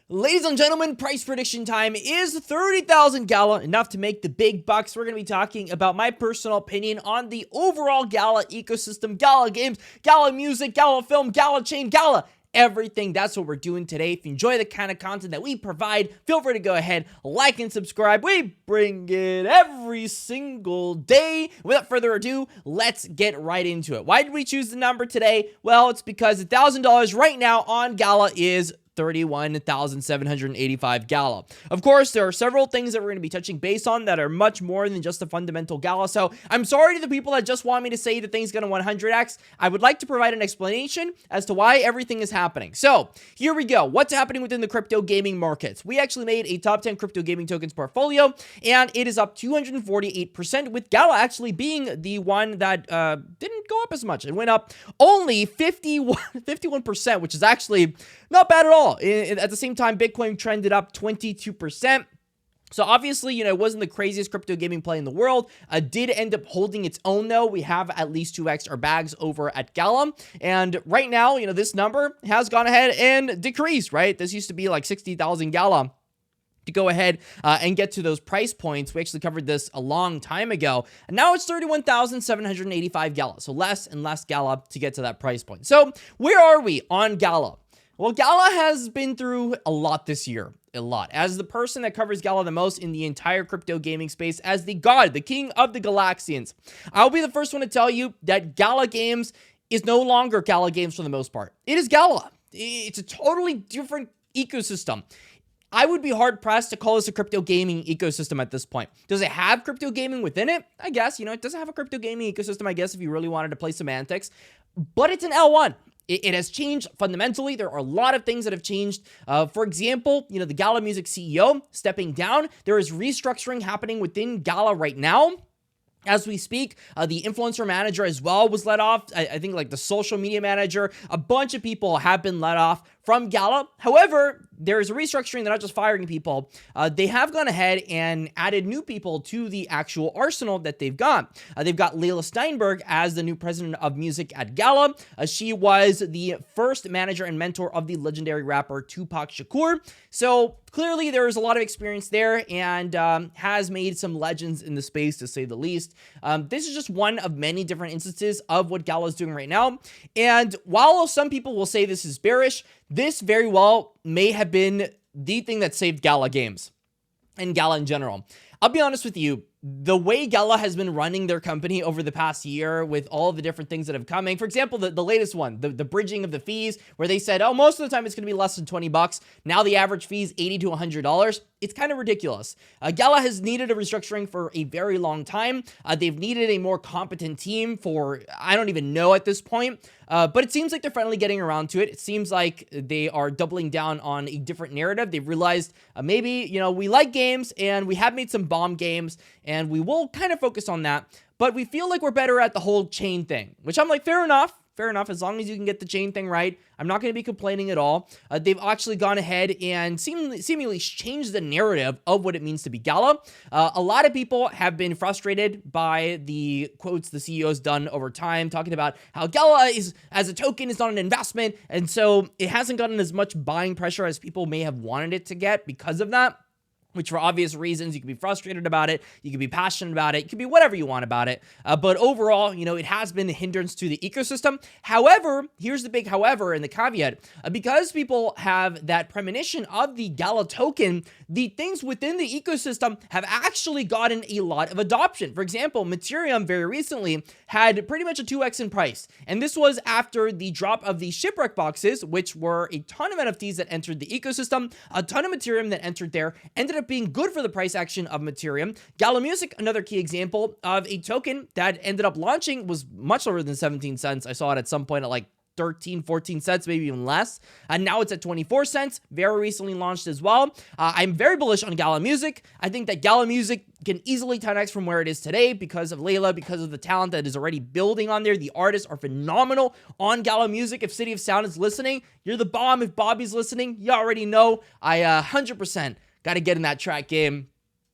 Ladies and gentlemen, price prediction time is 30,000 Gala, enough to make the big bucks. We're going to be talking about my personal opinion on the overall Gala ecosystem, Gala games, Gala music, Gala film, GalaChain, Gala everything. That's what we're doing today. If you enjoy the kind of content that we provide, feel free to go ahead, like and subscribe. We bring it every single day. Without further ado, let's get right into it. Why did we choose the number today? Well, it's because $1,000 right now on Gala is 31,785 Gala. Of course, there are several things that we're going to be touching base on that are much more than just a fundamental Gala. So I'm sorry to the people that just want me to say the thing's going to 100x. I would like to provide an explanation as to why everything is happening. So here we go. What's happening within the crypto gaming markets? We actually made a top 10 crypto gaming tokens portfolio, and it is up 248%, with Gala actually being the one that didn't go up as much. It went up only 51%, which is actually not bad at all. At the same time, Bitcoin trended up 22%. So obviously, it wasn't the craziest crypto gaming play in the world. Did end up holding its own, though. We have at least 2x our bags over at Gala. And right now, this number has gone ahead and decreased, right? This used to be like 60,000 Gala. To go ahead and get to those price points. We actually covered this a long time ago, and now it's 31,785 Gala. So less and less Gala to get to that price point. So where are we on Gala? Well, Gala has been through a lot this year. A lot. As the person that covers Gala the most in the entire crypto gaming space, as the god, the king of the Galaxians, I'll be the first one to tell you that Gala Games is no longer Gala Games for the most part. It is Gala. It's a totally different ecosystem. I would be hard-pressed to call this a crypto gaming ecosystem at this point. Does it have crypto gaming within it? I guess, it doesn't have a crypto gaming ecosystem, I guess, if you really wanted to play semantics. But it's an L1. It has changed fundamentally. There are a lot of things that have changed. For example, the Gala Music CEO stepping down. There is restructuring happening within Gala right now. As we speak, the influencer manager as well was let off. I think like the social media manager, a bunch of people have been let off from Gala. However, there is a restructuring. They're not just firing people. They have gone ahead and added new people to the actual arsenal that they've got. They've got Leila Steinberg as the new president of music at Gala. She was the first manager and mentor of the legendary rapper Tupac Shakur. So clearly there is a lot of experience there and has made some legends in the space, to say the least. This is just one of many different instances of what Gala is doing right now. And while some people will say this is bearish, this very well may have been the thing that saved Gala Games and Gala in general. I'll be honest with you. The way Gala has been running their company over the past year with all the different things that have coming, for example, the latest one, the bridging of the fees, where they said, most of the time it's going to be less than 20 bucks. Now the average fee is $80 to $100. It's kind of ridiculous. Gala has needed a restructuring for a very long time. They've needed a more competent team for, I don't even know at this point. But it seems like they're finally getting around to it. It seems like they are doubling down on a different narrative. They've realized maybe, we like games and we have made some bomb games and we will kind of focus on that. But we feel like we're better at the whole chain thing, which I'm like, fair enough. Fair enough. As long as you can get the chain thing right, I'm not going to be complaining at all. They've actually gone ahead and seemingly changed the narrative of what it means to be Gala. A lot of people have been frustrated by the quotes the CEO's done over time, talking about how Gala is, as a token, is not an investment. And so it hasn't gotten as much buying pressure as people may have wanted it to get because of that. Which for obvious reasons, you can be frustrated about it, you can be passionate about it, you can be whatever you want about it. But overall, it has been a hindrance to the ecosystem. However, here's the big however and the caveat. Because people have that premonition of the Gala token, the things within the ecosystem have actually gotten a lot of adoption. For example, Ethereum very recently had pretty much a 2x in price. And this was after the drop of the shipwreck boxes, which were a ton of NFTs that entered the ecosystem, a ton of Ethereum that entered there, ended up being good for the price action of Ethereum. Gala Music, another key example of a token that ended up launching, was much lower than 17 cents. I saw it at some point at like 13, 14 cents, maybe even less. And now it's at 24 cents, very recently launched as well. I'm very bullish on Gala Music. I think that Gala Music can easily 10x from where it is today because of Leila, because of the talent that is already building on there. The artists are phenomenal on Gala Music. If City of Sound is listening, you're the bomb. If Bobby's listening, you already know. I 100% got to get in that track game.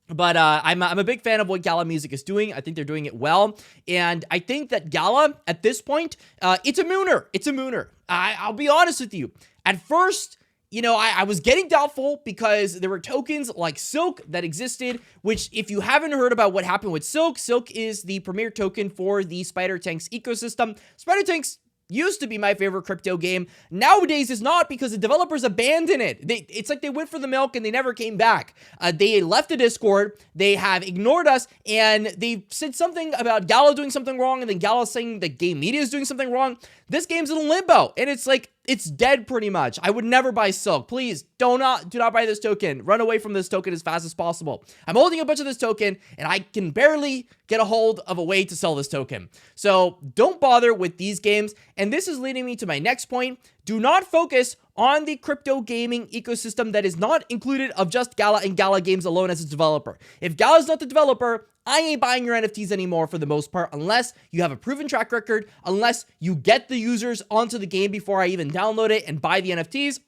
But I'm a big fan of what Gala Music is doing. I think they're doing it well. And I think that Gala, at this point, it's a mooner. It's a mooner. I'll be honest with you. At first, I was getting doubtful because there were tokens like Silk that existed, which if you haven't heard about what happened with Silk, Silk is the premier token for the Spider Tanks ecosystem. Spider Tanks used to be my favorite crypto game. Nowadays, it's not because the developers abandoned it. It's like they went for the milk and they never came back. They left the Discord. They have ignored us, and they said something about Gala doing something wrong, and then Gala saying that game media is doing something wrong. This game's in limbo, and it's like, it's dead pretty much. I would never buy Silk. Please do not buy this token. Run away from this token as fast as possible. I'm holding a bunch of this token, and I can barely get a hold of a way to sell this token. So don't bother with these games. And this is leading me to my next point. Do not focus on the crypto gaming ecosystem that is not included of just Gala and Gala Games alone as a developer. If Gala's not the developer, I ain't buying your NFTs anymore for the most part, unless you have a proven track record, unless you get the users onto the game before I even download it and buy the NFTs.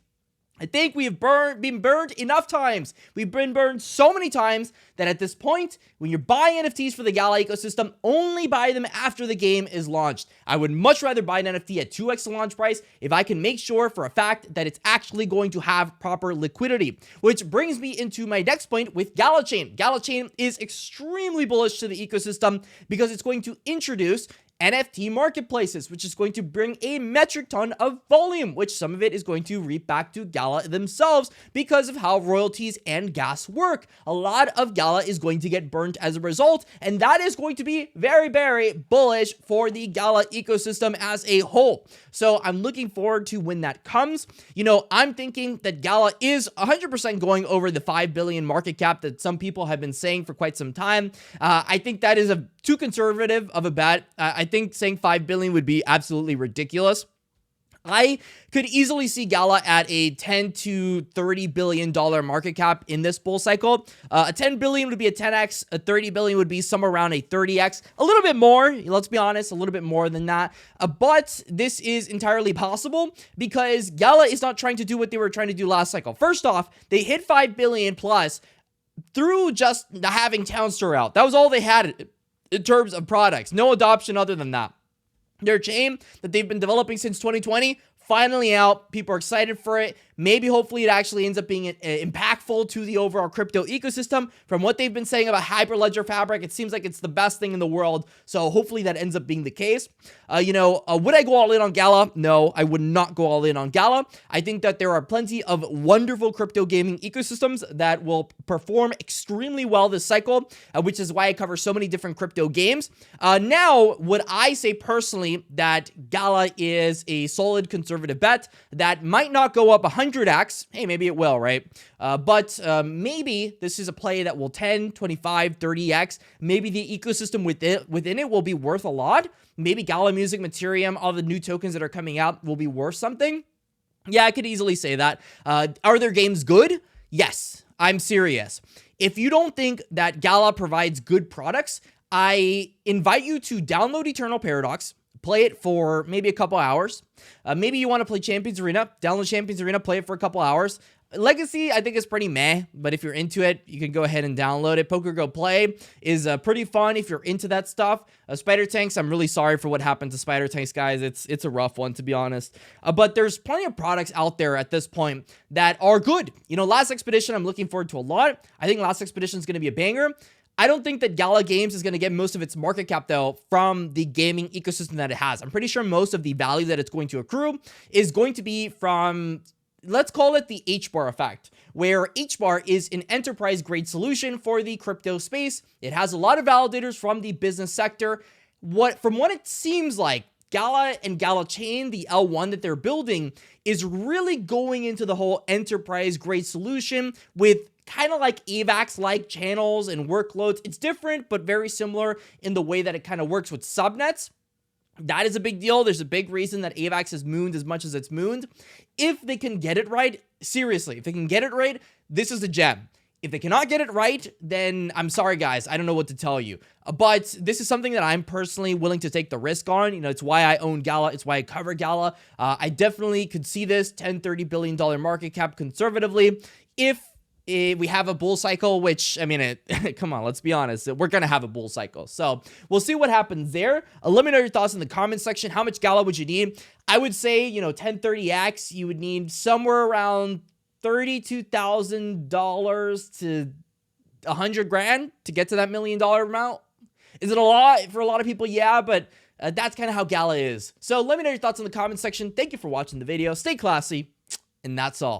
I think we have been burned enough times. We've been burned so many times that at this point, when you're buying NFTs for the Gala ecosystem, only buy them after the game is launched. I would much rather buy an NFT at 2x the launch price if I can make sure for a fact that it's actually going to have proper liquidity. Which brings me into my next point with GalaChain. GalaChain is extremely bullish to the ecosystem because it's going to introduce NFT marketplaces, which is going to bring a metric ton of volume, which some of it is going to reap back to Gala themselves because of how royalties and gas work. A lot of Gala is going to get burnt as a result, and that is going to be very, very bullish for the Gala ecosystem as a whole. So I'm looking forward to when that comes. I'm thinking that Gala is 100% going over the 5 billion market cap that some people have been saying for quite some time. I think that is too conservative of a bet. I think saying 5 billion would be absolutely ridiculous. I could easily see Gala at a 10 to 30 billion dollar market cap in this bull cycle. A 10 billion would be a 10x, a 30 billion would be somewhere around a 30x, a little bit more, let's be honest, a little bit more than that. But this is entirely possible because Gala is not trying to do what they were trying to do last cycle. First off, they hit 5 billion plus through just having Town Store out. That was all they had in terms of products. No adoption other than that. Their chain that they've been developing since 2020, finally out. People are excited for it. Maybe, hopefully, it actually ends up being impactful to the overall crypto ecosystem. From what they've been saying about Hyperledger Fabric, it seems like it's the best thing in the world. So hopefully that ends up being the case. Would I go all in on Gala? No, I would not go all in on Gala. I think that there are plenty of wonderful crypto gaming ecosystems that will perform extremely well this cycle, which is why I cover so many different crypto games. Now, would I say personally that Gala is a solid conservative bet that might not go up 100x? Hey, maybe it will, right? But maybe this is a play that will 10, 25, 30x. Maybe the ecosystem within it will be worth a lot. Maybe Gala Music, Materium, all the new tokens that are coming out will be worth something. Yeah, I could easily say that. Are their games good? Yes, I'm serious. If you don't think that Gala provides good products, I invite you to download Eternal Paradox, play it for maybe a couple hours. Maybe you want to play Champions Arena, download Champions Arena, play it for a couple hours. Legacy, I think, is pretty meh, but if you're into it, you can go ahead and download it. Poker Go Play is pretty fun if you're into that stuff. Spider Tanks, I'm really sorry for what happened to Spider Tanks, guys. It's a rough one, to be honest. But there's plenty of products out there at this point that are good. Last Expedition, I'm looking forward to a lot. I think Last Expedition is going to be a banger. I don't think that Gala Games is going to get most of its market cap, though, from the gaming ecosystem that it has. I'm pretty sure most of the value that it's going to accrue is going to be from, let's call it the H-bar effect, where H-bar is an enterprise-grade solution for the crypto space. It has a lot of validators from the business sector. From what it seems like, Gala and GalaChain, the L1 that they're building, is really going into the whole enterprise-grade solution with kind of like AVAX-like channels and workloads. It's different, but very similar in the way that it kind of works with subnets. That is a big deal. There's a big reason that AVAX is mooned as much as it's mooned. If they can get it right, seriously, if they can get it right, this is a gem. If they cannot get it right, then I'm sorry, guys. I don't know what to tell you. But this is something that I'm personally willing to take the risk on. It's why I own Gala. It's why I cover Gala. I definitely could see this $10, $30 billion market cap conservatively. If we have a bull cycle, which, come on, let's be honest. We're going to have a bull cycle. So we'll see what happens there. Let me know your thoughts in the comment section. How much Gala would you need? I would say, 10, 30x, you would need somewhere around $32,000 to $100,000 to get to that $1 million amount. Is it a lot for a lot of people? Yeah, but that's kind of how Gala is. So let me know your thoughts in the comment section. Thank you for watching the video. Stay classy, and that's all.